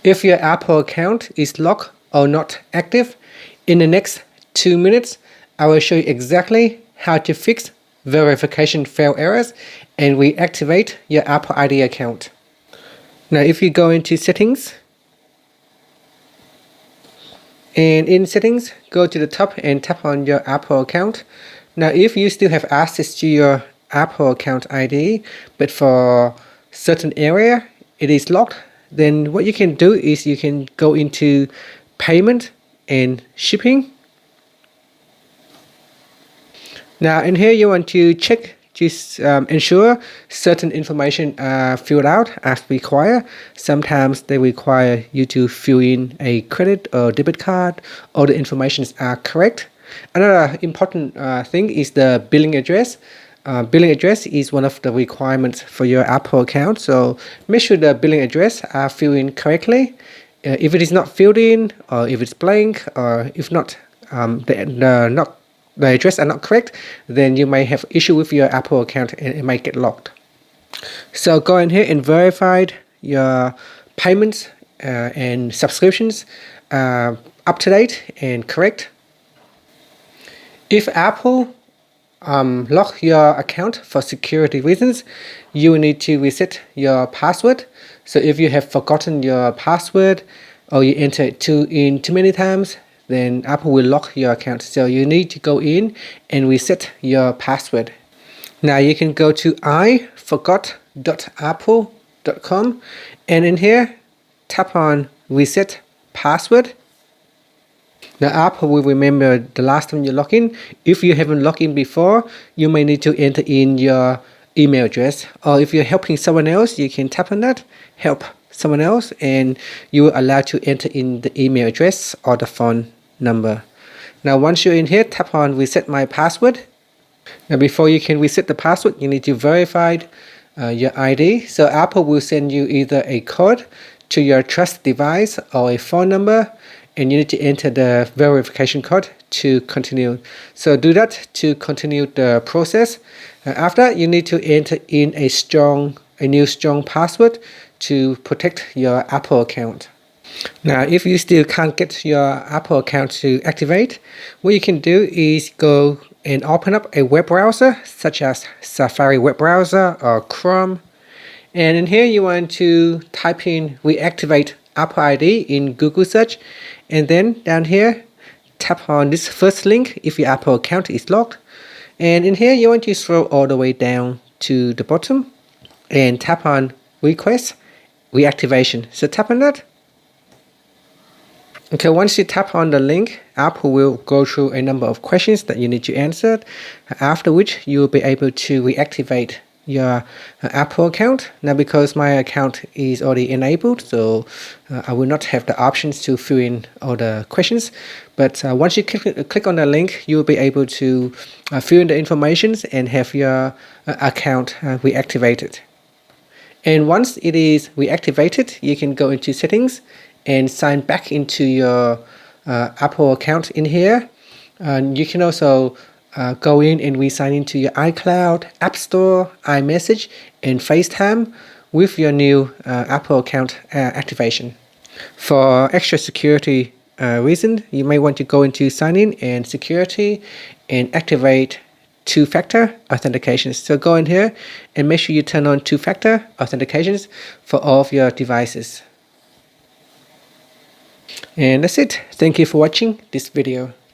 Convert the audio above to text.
If your Apple account is locked or not active, in the next 2 minutes, I will show you exactly how to fix verification fail errors and reactivate your Apple ID account. Now, if you go into settings, and in settings, go to the top and tap on your Apple account. Now, if you still have access to your Apple account ID, but for certain area it is locked, then what you can do is you can go into payment and shipping. Now in here you want to check, just ensure certain information are filled out as required. Sometimes they require you to fill in a credit or debit card. All the informations are correct. Another important thing is the billing address. Billing address is one of the requirements for your Apple account, so make sure the billing address are filled in correctly. If it is not filled in, or if it's blank, or if not, the address are not correct, then you may have issue with your Apple account and it might get locked. So go in here and verify your payments and subscriptions up to date and correct. If Apple lock your account for security reasons, you will need to reset your password. So if you have forgotten your password or you enter it too many times, then Apple will lock your account. So you need to go in and reset your password. Now you can go to iforgot.apple.com and in here tap on reset password. Now Apple will remember the last time you log in. If you haven't logged in before, you may need to enter in your email address, or if you're helping someone else, you can tap on that, help someone else, and you are allowed to enter in the email address or the phone number. Now once you're in here, tap on reset my password. Now before you can reset the password, you need to verify your ID. So Apple will send you either a code to your trust device or a phone number, and you need to enter the verification code to continue. So do that to continue the process. After, you need to enter in a new strong password to protect your Apple account. Now, if you still can't get your Apple account to activate, what you can do is go and open up a web browser such as Safari web browser or Chrome. And in here, you want to type in Reactivate Apple ID in Google search. And then down here, tap on this first link if your Apple account is locked. And in here, you want to scroll all the way down to the bottom and tap on Request Reactivation. So tap on that. Okay, once you tap on the link, Apple will go through a number of questions that you need to answer, after which you will be able to reactivate your Apple account. Now because my account is already enabled, so I will not have the options to fill in all the questions, but once you click on the link, you will be able to fill in the information and have your account reactivated. And once it is reactivated, you can go into settings and sign back into your Apple account in here. You can also go in and re-sign into your iCloud, App Store, iMessage, and FaceTime with your new Apple account activation. For extra security reason, you may want to go into sign in and security and activate two-factor authentications. So go in here and make sure you turn on two-factor authentications for all of your devices. And that's it. Thank you for watching this video.